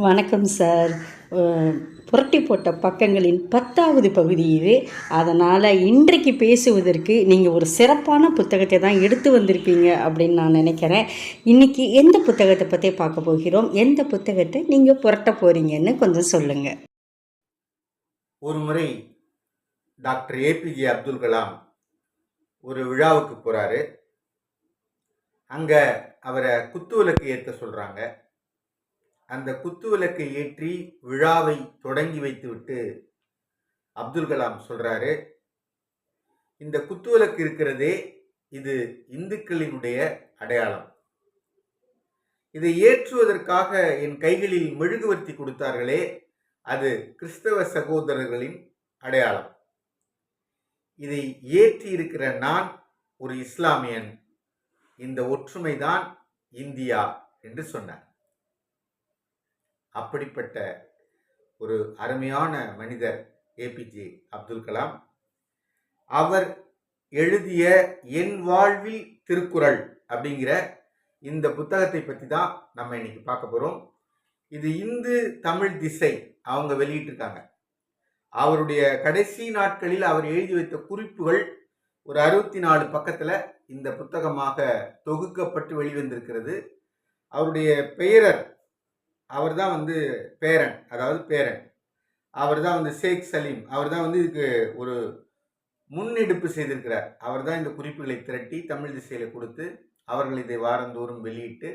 வணக்கம் சார். புரட்டி போட்ட பக்கங்களின் 10வது பகுதி இது. அதனால் இன்றைக்கு பேசுவதற்கு நீங்கள் ஒரு சிறப்பான புத்தகத்தை தான் எடுத்து வந்திருப்பீங்க அப்படின்னு நான் நினைக்கிறேன். இன்றைக்கி எந்த புத்தகத்தை பற்றி பார்க்க போகிறோம், எந்த புத்தகத்தை நீங்கள் புரட்ட போகிறீங்கன்னு கொஞ்சம் சொல்லுங்கள். ஒரு முறை டாக்டர் ஏபிஜே அப்துல் கலாம் ஒரு விழாவுக்கு போகிறாரு. அங்கே அவரை குத்துவிளக்கு ஏற்ற சொல்கிறாங்க. அந்த குத்துவிளக்கை ஏற்றி விழாவை தொடங்கி வைத்துவிட்டு அப்துல் கலாம் சொல்றாரு, இந்த குத்துவிளக்கு இருக்கிறதே இது இந்துக்களினுடைய அடையாளம். இதை ஏற்றுவதற்காக என் கைகளில் மெழுகுவர்த்தி கொடுத்தார்களே, அது கிறிஸ்தவ சகோதரர்களின் அடையாளம். இதை ஏற்றி இருக்கிற நான் ஒரு இஸ்லாமியன். இந்த ஒற்றுமைதான் இந்தியா என்று சொன்னார். அப்படிப்பட்ட ஒரு அருமையான மனிதர் ஏபிஜே அப்துல் கலாம். அவர் எழுதிய என் வாழ்வில் திருக்குறள் அப்படிங்கிற இந்த புத்தகத்தை பற்றி தான் நம்ம இன்னைக்கு பார்க்க போகிறோம். இது இந்து தமிழ் திசை அவங்க வெளியிட்டிருக்காங்க. அவருடைய கடைசி நாட்களில் அவர் எழுதி வைத்த குறிப்புகள் ஒரு 64 பக்கத்தில் இந்த புத்தகமாக தொகுக்கப்பட்டு வெளிவந்திருக்கிறது. அவருடைய பெயரர் அவர் தான் பேரன், அதாவது பேரன் அவர் தான் ஷேக் சலீம். அவர் தான் இதுக்கு ஒரு முன்னெடுப்பு செய்திருக்கிறார். அவர் தான் இந்த குறிப்புகளை திரட்டி தமிழ் திசையில் கொடுத்து அவர்கள் இதை வாரந்தோறும் வெளியிட்டு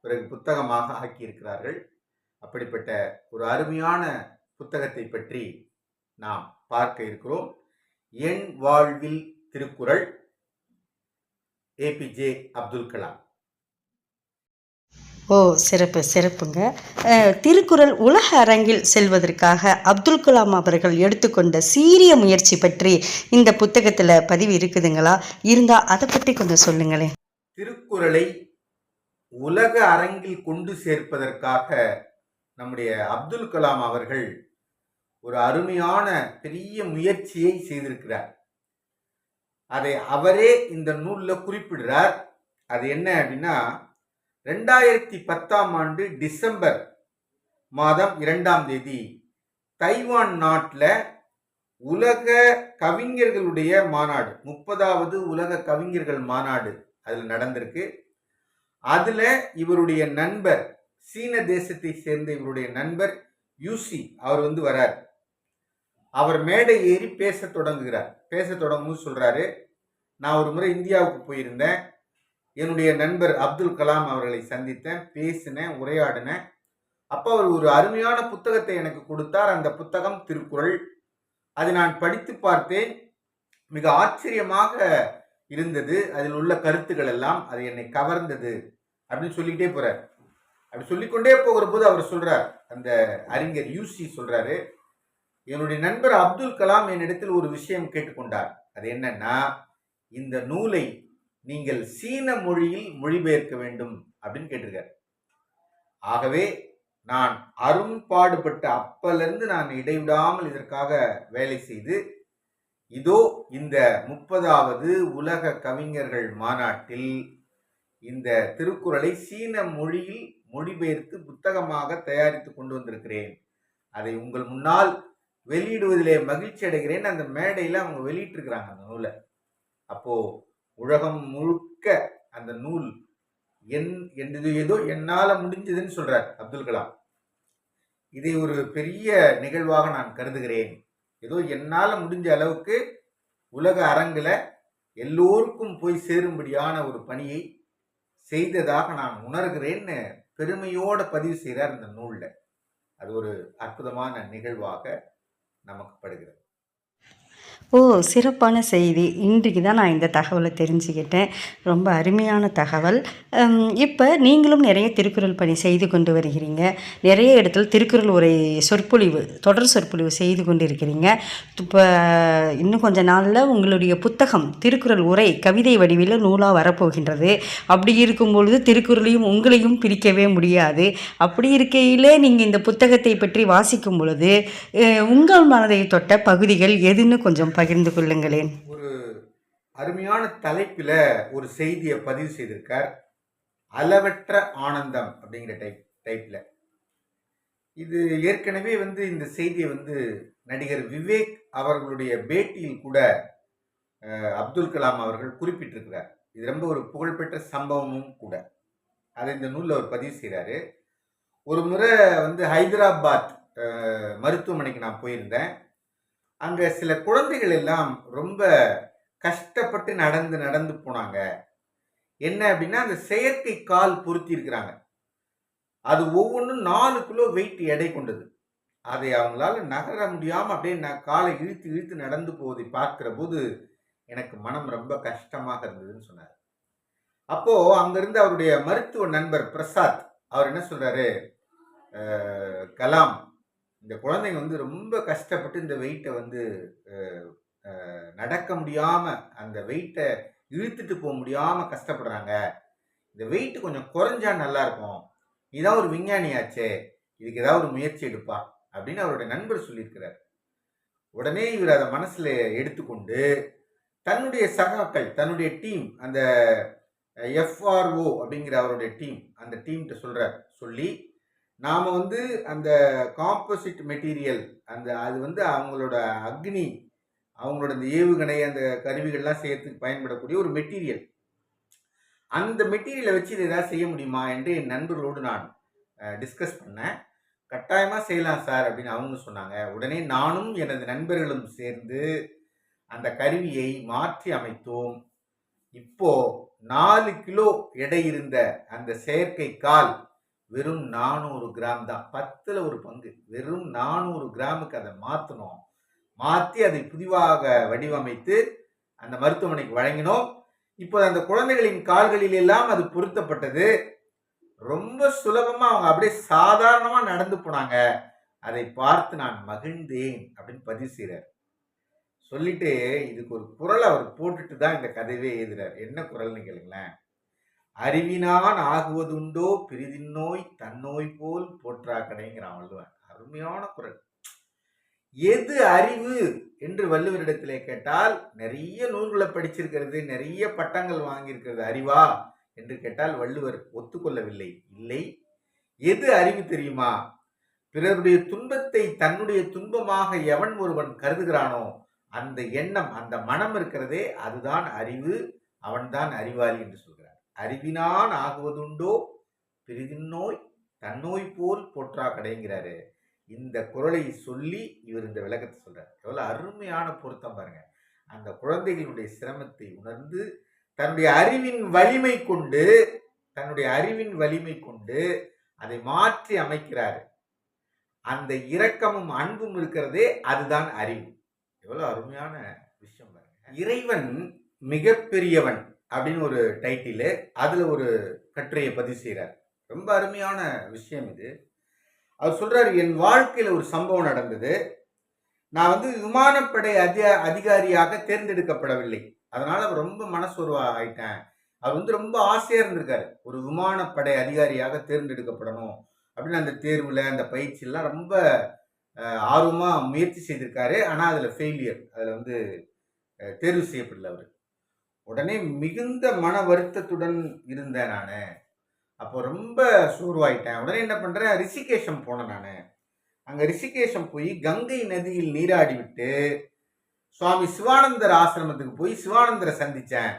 பிறகு புத்தகமாக ஆக்கியிருக்கிறார்கள். அப்படிப்பட்ட ஒரு அருமையான புத்தகத்தை பற்றி நாம் பார்க்க இருக்கிறோம். என் வாழ்வில் திருக்குறள், ஏபிஜே அப்துல் கலாம். சிறப்புங்க. திருக்குறள் உலக அரங்கில் செல்வதற்காக அப்துல் கலாம் அவர்கள் எடுத்துக்கொண்ட சீரிய முயற்சி பற்றி இந்த புத்தகத்தில் பதிவு இருக்குதுங்களா? இருந்தால் அதை பற்றி கொஞ்சம் சொல்லுங்களேன். திருக்குறளை உலக அரங்கில் கொண்டு சேர்ப்பதற்காக நம்முடைய அப்துல் கலாம் அவர்கள் ஒரு அருமையான பெரிய முயற்சியை செய்திருக்கிறார். அதை அவரே இந்த நூலில் குறிப்பிடுறார். அது என்ன அப்படின்னா, 2010 டிசம்பர் மாதம் 2ஆம் தேதி தைவான் நாட்டில் உலக கவிஞர்களுடைய மாநாடு, 30வது உலக கவிஞர்கள் மாநாடு அதில் நடந்திருக்கு. அதில் இவருடைய நண்பர், சீன தேசத்தை சேர்ந்த இவருடைய நண்பர் யூசி அவர் வரார். அவர் மேடை ஏறி பேச தொடங்கும்போது சொல்றாரு, நான் ஒரு முறை இந்தியாவுக்கு போயிருந்தேன். என்னுடைய நண்பர் அப்துல் கலாம் அவர்களை சந்தித்தேன், பேசினேன், உரையாடினேன். அப்போ அவர் ஒரு அருமையான புத்தகத்தை எனக்கு கொடுத்தார். அந்த புத்தகம் திருக்குறள். அதை நான் படித்து பார்த்தேன். மிக ஆச்சரியமாக இருந்தது. அதில் உள்ள கருத்துக்கள் எல்லாம் அது என்னை கவர்ந்தது அப்படின்னு சொல்லிக்கிட்டே போறார். அப்படி சொல்லிக்கொண்டே போகிற போது அவர் சொல்றார், அந்த அறிஞர் யூசி சொல்றாரு, என்னுடைய நண்பர் அப்துல் கலாம் என்னிடத்தில் ஒரு விஷயம் கேட்டுக்கொண்டார். அது என்னன்னா, இந்த நூலை நீங்கள் சீன மொழியில் மொழிபெயர்க்க வேண்டும் அப்படின்னு கேட்டிருக்கார். ஆகவே நான் அரும்பாடுபட்ட அப்பலிருந்து நான் இடைவிடாமல் இதற்காக வேலை செய்து இதோ இந்த 30வது உலக கவிஞர்கள் மாநாட்டில் இந்த திருக்குறளை சீன மொழியில் மொழிபெயர்த்து புத்தகமாக தயாரித்து கொண்டு வந்திருக்கிறேன். அதை உங்கள் முன்னால் வெளியிடுவதிலே மகிழ்ச்சி அடைகிறேன். அந்த மேடையில் அவங்க வெளியிட்டிருக்கிறாங்க அந்த நூலை. அப்போ உலகம் முழுக்க அந்த நூல் ஏதோ என்னால் முடிஞ்சதுன்னு சொல்றார் அப்துல் கலாம். இதை ஒரு பெரிய நிகழ்வாக நான் கருதுகிறேன். ஏதோ என்னால் முடிஞ்ச அளவுக்கு உலக அரங்கில் எல்லோருக்கும் போய் சேரும்படியான ஒரு பணியை செய்ததாக நான் உணர்கிறேன்னு பெருமையோடு பதிவு செய்கிறார் இந்த நூலில். அது ஒரு அற்புதமான நிகழ்வாக நமக்கு படுகிறது. சிறப்பான செய்தி. இன்றைக்கு தான் நான் இந்த தகவலை தெரிஞ்சுக்கிட்டேன். ரொம்ப அருமையான தகவல். இப்போ நீங்களும் நிறைய திருக்குறள் பணி செய்து கொண்டு வருகிறீங்க. நிறைய இடத்துல திருக்குறள் உரை சொற்பொழிவு, தொடர் சொற்பொழிவு செய்து கொண்டு இருக்கிறீங்க. இப்போ இன்னும் கொஞ்ச நாளில் உங்களுடைய புத்தகம் திருக்குறள் உரை கவிதை வடிவில் நூலாக வரப்போகின்றது. அப்படி இருக்கும் பொழுது திருக்குறளையும் உங்களையும் பிரிக்கவே முடியாது. அப்படி இருக்கையில் நீங்கள் இந்த புத்தகத்தை பற்றி வாசிக்கும் பொழுது உங்கள் மனதை தொட்ட பகுதிகள் எதுன்னு கொஞ்சம் பகிர்ந்து கொள்ளுங்களேன். ஒரு அருமையான தலைப்பில் ஒரு செய்தியை பதிவு செய்திருக்கார். அளவற்ற ஆனந்தம் அப்படிங்கிற டைப்ல இது ஏற்கனவே இந்த செய்தியை நடிகர் விவேக் அவர்களுடைய பேட்டியில் கூட அப்துல் கலாம் அவர்கள் குறிப்பிட்டிருக்கிறார். இது ரொம்ப ஒரு புகழ்பெற்ற சம்பவமும் கூட. அதை இந்த நூலில் அவர் பதிவு செய்கிறாரு. ஒரு முறை ஹைதராபாத் மருத்துவமனைக்கு நான் போயிருந்தேன். அங்கே சில குழந்தைகள் எல்லாம் ரொம்ப கஷ்டப்பட்டு நடந்து நடந்து போனாங்க. என்ன அப்படின்னா, அந்த செயற்கை கால் பொருத்தி இருக்கிறாங்க. அது ஒவ்வொன்றும் 4 கிலோ வெயிட் எடை கொண்டது. அதை அவங்களால நகர முடியாமல் அப்படியே நான் காலை இழுத்து இழுத்து நடந்து போவதை பார்க்கிற போது எனக்கு மனம் ரொம்ப கஷ்டமாக இருந்ததுன்னு சொன்னார். அப்போ அங்கிருந்து அவருடைய மருத்துவ நண்பர் பிரசாத் அவர் என்ன சொல்றாரு, கலாம், இந்த குழந்தைங்க ரொம்ப கஷ்டப்பட்டு இந்த வெயிட்டை நடக்க முடியாம, அந்த வெயிட்டை இழுத்துட்டு போக முடியாம கஷ்டப்படுறாங்க. இந்த வெயிட் கொஞ்சம் குறைஞ்சா நல்லா இருக்கும். இதான் ஒரு விஞ்ஞானியாச்சே, இதுக்கு ஏதாவது ஒரு முயற்சி எடுப்பா அப்படின்னு அவருடைய நண்பர் சொல்லியிருக்கிறார். உடனே இவர் அதை மனசுல எடுத்துக்கொண்டு தன்னுடைய சகாக்கள், தன்னுடைய டீம், அந்த FRO அப்படிங்கிற அவருடைய டீம், அந்த டீம்கிட்ட சொல்றார். சொல்லி நாம அந்த காம்போசிட் மெட்டீரியல், அது அவங்களோட அக்னி, அவங்களோட இந்த ஏவுகணை, அந்த கருவிகள்லாம் செய்யறதுக்கு பயன்படக்கூடிய ஒரு மெட்டீரியல், அந்த மெட்டீரியலை வச்சு இதை ஏதாவது செய்ய முடியுமா என்று என் நண்பர்களோடு நான் டிஸ்கஸ் பண்ணேன். கட்டாயமாக செய்யலாம் சார் அப்படின்னு அவங்க சொன்னாங்க. உடனே நானும் எனது நண்பர்களும் சேர்ந்து அந்த கருவியை மாற்றி அமைத்தோம். இப்போ 4 கிலோ எடை இருந்த அந்த செயற்கை கால் வெறும் 400 கிராம் தான். 10ல் 1 பங்கு. வெறும் 400 கிராமுக்கு அதை மாற்றணும். மாற்றி அதை புதிதாக வடிவமைத்து அந்த மருத்துவமனைக்கு வழங்கினோம். இப்போ அந்த குழந்தைகளின் கால்களில் எல்லாம் அது பொருத்தப்பட்டது. ரொம்ப சுலபமா அவங்க அப்படியே சாதாரணமா நடந்து போனாங்க. அதை பார்த்து நான் மகிழ்ந்தேன் அப்படின்னு பதிவு செய்றார். சொல்லிட்டு இதுக்கு ஒரு குறள் அவர் போட்டுட்டு தான் இந்த கதையவே எழுதுறார். என்ன குறள்னு கேளுங்களேன். அறிவினான் ஆகுவதுண்டோ பிரிதின்னோய் தன்னோய் போல் போற்றா கடைங்கிறான் வள்ளுவன். அருமையான குறள். எது அறிவு என்று வள்ளுவரிடத்திலே கேட்டால், நிறைய நூல்களை படிச்சிருக்கிறது, நிறைய பட்டங்கள் வாங்கியிருக்கிறது அறிவா என்று கேட்டால் வள்ளுவர் ஒத்துக்கொள்ளவில்லை. இல்லை, எது அறிவு தெரியுமா? பிறருடைய துன்பத்தை தன்னுடைய துன்பமாக எவன் ஒருவன் கருதுகிறானோ அந்த எண்ணம், அந்த மனம் இருக்கிறதே, அதுதான் அறிவு. அவன்தான் அறிவாளி என்று சொல்கிறார். அறிவினான் ஆகுவதுண்டோ பிரிதின்னோய் தன்னோய் போல் போற்றா கடைங்கிறாரு. இந்த குறளை சொல்லி இவர் இந்த விளக்கத்தை சொல்றார். எவ்வளவு அருமையான பொருத்தம் பாருங்க. அந்த குழந்தைகளுடைய சிரமத்தை உணர்ந்து தன்னுடைய அறிவின் வலிமை கொண்டு அதை மாற்றி அமைக்கிறாரு. அந்த இரக்கமும் அன்பும் இருக்கிறதே, அதுதான் அறிவு. எவ்வளவு அருமையான விஷயம் பாருங்க. இறைவன் மிகப்பெரியவன் அப்படின்னு ஒரு டைட்டில், அதுல ஒரு கட்டுரையை பதிவு செய்கிறார். ரொம்ப அருமையான விஷயம் இது. அவர் சொல்றாரு, என் வாழ்க்கையில ஒரு சம்பவம் நடந்தது. நான் விமானப்படை அதிகாரியாக தேர்ந்தெடுக்கப்படவில்லை. அதனால ரொம்ப மனசோர்வா ஆயிட்டேன். அவர் ரொம்ப ஆசையா இருந்திருக்காரு, ஒரு விமானப்படை அதிகாரியாக தேர்ந்தெடுக்கப்படணும் அப்படின்னு. அந்த தேர்வுல, அந்த பயிற்சியெல்லாம் ரொம்ப ஆர்வமா முயற்சி செய்திருக்காரு. ஆனா அதுல ஃபெயிலியர், அதுல தேர்வு செய்யப்படல அவர். உடனே மிகுந்த மன வருத்தத்துடன் இருந்தேன் நானு. அப்போ ரொம்ப சோர்வாயிட்டேன். உடனே என்ன பண்றேன், ரிஷிகேஷம் போனேன் நானு. அங்க ரிஷிகேஷம் போய் கங்கை நதியில் நீராடி விட்டு சுவாமி சிவானந்தர் ஆசிரமத்துக்கு போய் சிவானந்தரை சந்திச்சேன்.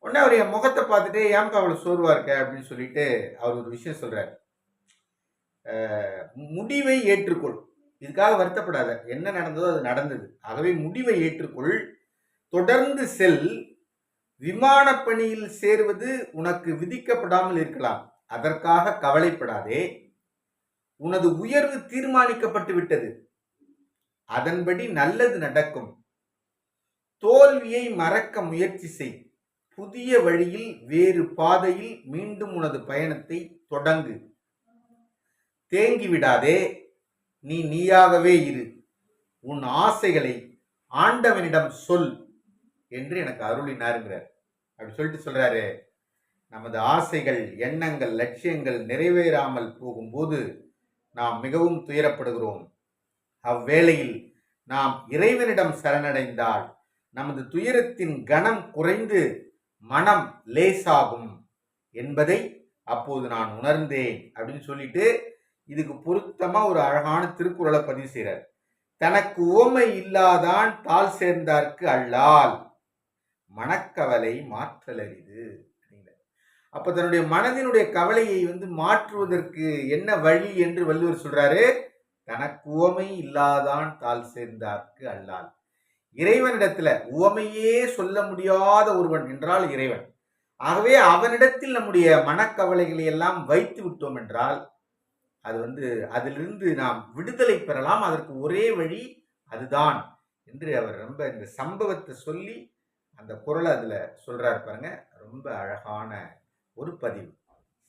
உடனே அவர் என் முகத்தை பார்த்துட்டு, ஏன்பா அவ்வளவு சோர்வா இருக்க அப்படின்னு சொல்லிட்டு அவர் ஒரு விஷயம் சொல்றாரு. முடிவை ஏற்றுக்கொள், இதுக்காக வருத்தப்படாத, என்ன நடந்ததோ அது நடந்தது. ஆகவே முடிவை ஏற்றுக்கொள், தொடர்ந்து செல். விமான பணியில் சேர்வது உனக்கு விதிக்கப்படாமல் இருக்கலாம், அதற்காக கவலைப்படாதே. உனது உயர்வு தீர்மானிக்கப்பட்டு விட்டது, அதன்படி நல்லது நடக்கும். தோல்வியை மறக்க முயற்சி செய். புதிய வழியில், வேறு பாதையில் மீண்டும் உனது பயணத்தை தொடங்கு. தேங்கி விடாதே, நீ நீயாகவே இரு. உன் ஆசைகளை ஆண்டவனிடம் சொல் என்று எனக்கு அருளினாருங்கிறார். அப்படி சொல்லிட்டு சொல்றாரு, நமது ஆசைகள், எண்ணங்கள், லட்சியங்கள் நிறைவேறாமல் போகும்போது நாம் மிகவும் துயரப்படுகிறோம். அவ்வேளையில் நாம் இறைவனிடம் சரணடைந்தால் நமது துயரத்தின் கனம் குறைந்து மனம் லேசாகும் என்பதை அப்போது நான் உணர்ந்தேன் அப்படின்னு சொல்லிட்டு இதுக்கு பொருத்தமா ஒரு அழகான திருக்குறளை பதிவு செய்கிறார். தனக்கு உவமை இல்லாதான் தாழ் சேர்ந்தார்க்கு அல்லால் மனக்கவலை மாற்றல் அரிது. அப்ப தன்னுடைய மனதினுடைய கவலையை மாற்றுவதற்கு என்ன வழி என்று வள்ளுவர் சொல்றாரு. தனக்கு உவமை இல்லாதான் தாழ் சேர்ந்தார்க்கு அல்லால். இறைவனிடத்துல உவமையே சொல்ல முடியாத ஒருவன் என்றால் இறைவன். ஆகவே அவனிடத்தில் நம்முடைய மனக்கவலைகளை எல்லாம் வைத்து விட்டோம் என்றால் அது அதிலிருந்து நாம் விடுதலை பெறலாம். அதற்கு ஒரே வழி அதுதான் என்று அவர் ரொம்ப இந்த சம்பவத்தை சொல்லி அந்த குறளை அதுல சொல்றாரு பாருங்க. ரொம்ப அழகான ஒரு பதிவு.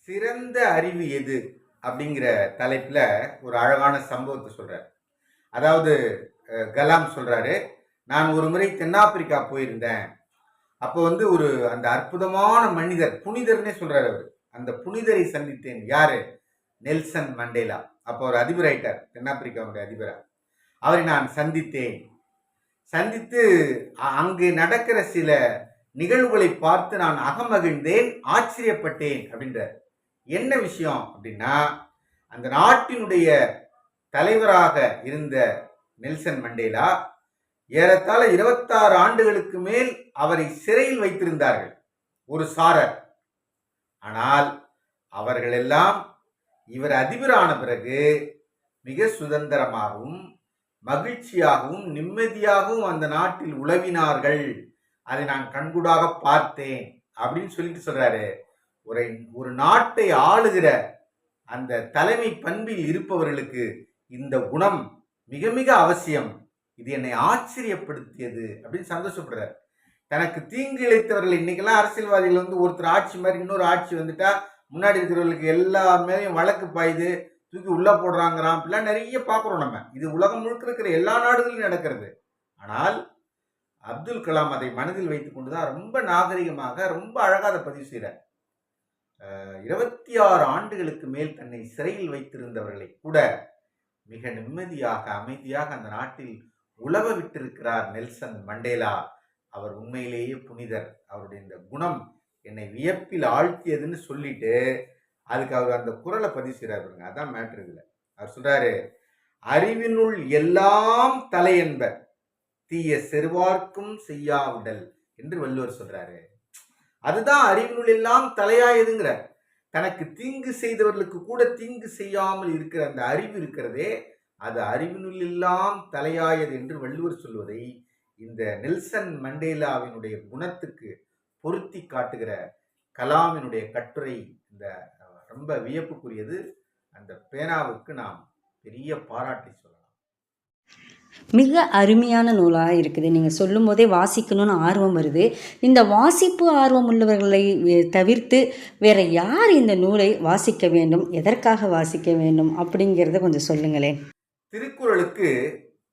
சிறந்த அறிவு எது அப்படிங்கிற தலைப்புல ஒரு அழகான சம்பவத்தை சொல்றாரு. அதாவது கலாம் சொல்றாரு, நான் ஒரு முறை தென்னாப்பிரிக்கா போயிருந்தேன். அப்போ ஒரு அந்த அற்புதமான மனிதர், புனிதர்னே சொல்றாரு அவர். அந்த புனிதரை சந்தித்தேன். யாரு? Nelson Mandela. அப்போ ஒரு அதிபர் ஆயிட்டார், தென்னாப்பிரிக்காவுடைய அதிபரா. அவரை நான் சந்தித்தேன். சந்தித்து அங்கு நடக்கிற சில நிகழ்வுகளை பார்த்து நான் அகமகிழ்ந்தேன், ஆச்சரியப்பட்டேன் அப்படின்றார். என்ன விஷயம் அப்படின்னா, அந்த நாட்டினுடைய தலைவராக இருந்த நெல்சன் மண்டேலா ஏறத்தாழ 26 ஆண்டுகளுக்கு மேல் அவரை சிறையில் வைத்திருந்தார்கள் ஒரு சாரர். ஆனால் அவர்கள் எல்லாம் இவர் அதிபரான பிறகு மிக சுதந்திரமாகவும் மகிழ்ச்சியாகவும் நிம்மதியாகவும் அந்த நாட்டில் உலவினார்கள். அதை நான் கண்கூடாக பார்த்தேன் அப்படின்னு சொல்லிட்டு சொல்றாரு. ஒரு நாட்டை ஆளுகிற அந்த தலைமை பண்பில் இருப்பவர்களுக்கு இந்த குணம் மிக மிக அவசியம். இது என்னை ஆச்சரியப்படுத்தியது அப்படின்னு சந்தோஷப்படுறாரு. தனக்கு தீங்கு இழைத்தவர்கள், இன்னைக்கெல்லாம் அரசியல்வாதிகள் ஒருத்தர் ஆட்சி மாதிரி இன்னொரு ஆட்சி வந்துட்டா முன்னாடி இருக்கிறவர்களுக்கு எல்லா மேலேயும் வழக்கு பாயுது, தூக்கி உள்ள போடுறாங்கிறான், இப்படிலாம் நிறைய பார்க்குறோம் நம்ம. இது உலகம் முழுக்க இருக்கிற எல்லா நாடுகளிலும் நடக்கிறது. ஆனால் அப்துல் கலாம் அதை மனதில் வைத்துக் கொண்டுதான் ரொம்ப நாகரிகமாக ரொம்ப அழகாக அதை பதிவு செய்கிறார். 26 ஆண்டுகளுக்கு மேல் தன்னை சிறையில் வைத்திருந்தவர்களை கூட மிக நிம்மதியாக அமைதியாக அந்த நாட்டில் உலவ விட்டிருக்கிறார் நெல்சன் மண்டேலா. அவர் உண்மையிலேயே புனிதர். அவருடைய இந்த குணம் என்னை வியப்பில் ஆழ்த்தியதுன்னு சொல்லிட்டு அதுக்கு அவர் அந்த குறளை பதிவு செய்கிறார். அதான் மேட்ரு. இதுல அவர் சொல்றாரு, அறிவினுள் எல்லாம் தலை என்ப தீய செருவார்க்கும் செய்யாவிடல் என்று வள்ளுவர் சொல்றாரு. அதுதான் அறிவினுள் எல்லாம் தலையாயதுங்கிற. தனக்கு தீங்கு செய்தவர்களுக்கு கூட தீங்கு செய்யாமல் இருக்கிற அந்த அறிவு இருக்கிறதே, அது அறிவினுள் எல்லாம் தலையாயது என்று வள்ளுவர் சொல்வதை இந்த நெல்சன் மண்டேலாவினுடைய குணத்துக்கு பொருத்தி காட்டுகிற கலாமினுடைய கட்டுரை இந்த ரொம்ப வியப்புக்குரியது. அந்த பேனாவுக்கு நாம் பெரிய பாராட்டி சொல்லலாம். மிக அருமையான நூலாக இருக்குது. நீங்கள் சொல்லும் போதே வாசிக்கணும்னு ஆர்வம் வருது. இந்த வாசிப்பு ஆர்வம் உள்ளவர்களை தவிர்த்து வேற யார் இந்த நூலை வாசிக்க வேண்டும், எதற்காக வாசிக்க வேண்டும் அப்படிங்கிறத கொஞ்சம் சொல்லுங்களேன். திருக்குறளுக்கு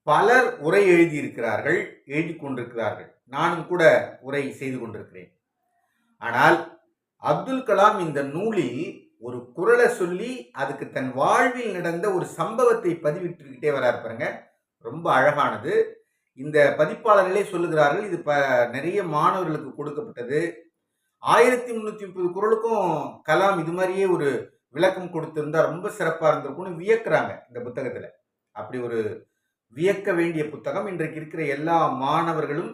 பலர் உரை எழுதியிருக்கிறார்கள், எழுதி கொண்டிருக்கிறார்கள். நானும் கூட உரை செய்து கொண்டிருக்கிறேன். ஆனால் அப்துல் கலாம் இந்த நூலில் ஒரு குறளை சொல்லி அதுக்கு தன் வாழ்வில் நடந்த ஒரு சம்பவத்தை பதிவிட்டுக்கிட்டே வராரு பாருங்க. ரொம்ப அழகானது. இந்த பதிப்பாளர்களே சொல்லுகிறார்கள், இது நிறைய மாணவர்களுக்கு கொடுக்கப்பட்டது. 1330 குறளுக்கும் கலாம் இது மாதிரியே ஒரு விளக்கம் கொடுத்திருந்தா ரொம்ப சிறப்பா இருந்திருக்கும்னு வியக்கிறாங்க இந்த புத்தகத்துல. அப்படி ஒரு வியக்க வேண்டிய புத்தகம். இன்றைக்கு இருக்கிற எல்லா மாணவர்களும்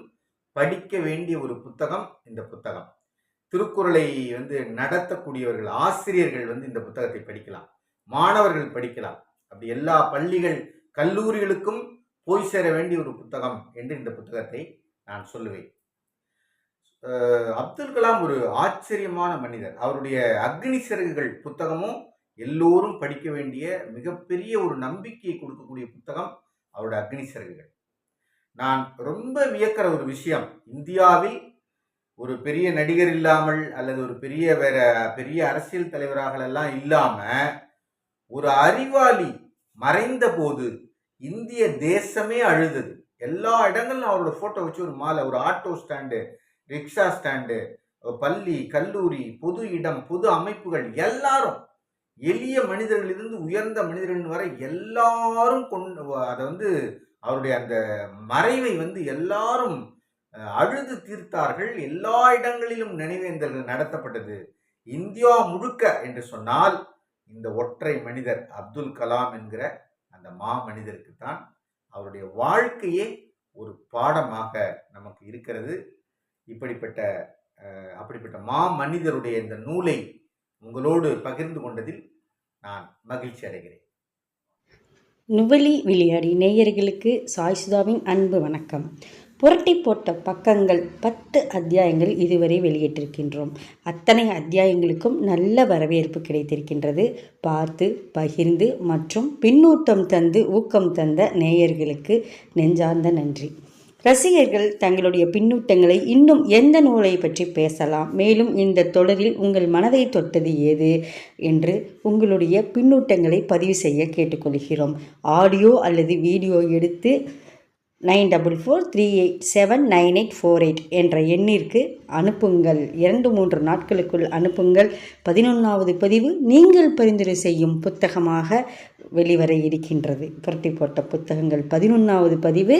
படிக்க வேண்டிய ஒரு புத்தகம் இந்த புத்தகம். திருக்குறளை நடத்தக்கூடியவர்கள், ஆசிரியர்கள் இந்த புத்தகத்தை படிக்கலாம், மாணவர்கள் படிக்கலாம். அப்படி எல்லா பள்ளிகள் கல்லூரிகளுக்கும் போய் சேர வேண்டிய ஒரு புத்தகம் என்று இந்த புத்தகத்தை நான் சொல்லுவேன். அப்துல் கலாம் ஒரு ஆச்சரியமான மனிதர். அவருடைய அக்னி சிறகுகள் புத்தகமும் எல்லோரும் படிக்க வேண்டிய மிகப்பெரிய ஒரு நம்பிக்கையை கொடுக்கக்கூடிய புத்தகம் அவருடைய அக்னி சிறகுகள். நான் ரொம்ப வியக்கிற ஒரு விஷயம், இந்தியாவில் ஒரு பெரிய நடிகர் இல்லாமல் அல்லது ஒரு பெரிய அரசியல் தலைவராக எல்லாம் இல்லாம ஒரு அறிவாளி மறைந்த போது இந்திய தேசமே அழுதது. எல்லா இடங்களும் அவரோட போட்டோ வச்சு ஒரு மாலை, ஒரு ஆட்டோ ஸ்டாண்டு, ரிக்ஷா ஸ்டாண்டு, பள்ளி, கல்லூரி, பொது இடம், பொது அமைப்புகள், எல்லாரும் எளிய மனிதர்களிலிருந்து உயர்ந்த மனிதர்கள் வரை எல்லாரும் அதை அவருடைய அந்த மறைவை எல்லாரும் அழுது தீர்த்தார்கள். எல்லா இடங்களிலும் நினைவேந்தல்கள் நடத்தப்பட்டது. இந்தியா முழுக்க என்று சொன்னால் இந்த ஒற்றை மனிதர் அப்துல் கலாம் என்கிற அந்த மனிதருக்கு தான் அவருடைய வாழ்க்கையே ஒரு பாடமாக நமக்கு இருக்கிறது. அப்படிப்பட்ட மனிதருடைய இந்த நூலை உங்களோடு பகிர்ந்து கொண்டதில் நான் மகிழ்ச்சி அடைகிறேன். நுவலி விளையாடி நேயர்களுக்கு சாய்சுதாவின் அன்பு வணக்கம். புரட்டி போட்ட பக்கங்கள் 10 அத்தியாயங்கள் இதுவரை வெளியிட்டிருக்கின்றோம். அத்தனை அத்தியாயங்களுக்கும் நல்ல வரவேற்பு கிடைத்திருக்கின்றது. பார்த்து பகிர்ந்து மற்றும் பின்னூட்டம் தந்து ஊக்கம் தந்த நேயர்களுக்கு நெஞ்சார்ந்த நன்றி. ரசிகர்கள் தங்களுடைய பின்னூட்டங்களை இன்னும் எந்த நூலை பற்றி பேசலாம், மேலும் இந்த தொடரில் உங்கள் மனதை தொட்டது ஏது என்று உங்களுடைய பின்னூட்டங்களை பதிவு செய்ய கேட்டுக்கொள்கிறோம். ஆடியோ அல்லது வீடியோ எடுத்து 9443879848 என்ற எண்ணிற்கு அனுப்புங்கள். 2-3 நாட்களுக்குள் அனுப்புங்கள். 11வது பதிவு நீங்கள் பரிந்துரை செய்யும் புத்தகமாக வெளிவர இருக்கின்றது. புரட்டி போட்ட புத்தகங்கள் 11வது பதிவு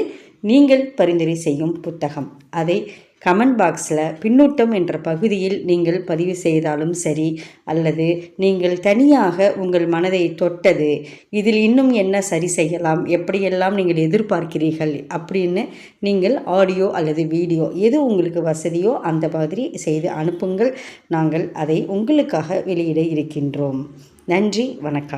நீங்கள் பரிந்துரை செய்யும் புத்தகம். அதை கமெண்ட் பாக்ஸில் பின்னூட்டம் என்ற பகுதியில் நீங்கள் பதிவு செய்தாலும் சரி, அல்லது நீங்கள் தனியாக உங்கள் மனதை தொட்டது, இதில் இன்னும் என்ன சரி செய்யலாம், எப்படியெல்லாம் நீங்கள் எதிர்பார்க்கிறீர்கள் அப்படின்னு நீங்கள் ஆடியோ அல்லது வீடியோ எது உங்களுக்கு வசதியோ அந்த மாதிரி செய்து அனுப்புங்கள். நாங்கள் அதை உங்களுக்காக வெளியிட இருக்கின்றோம். நன்றி, வணக்கம்.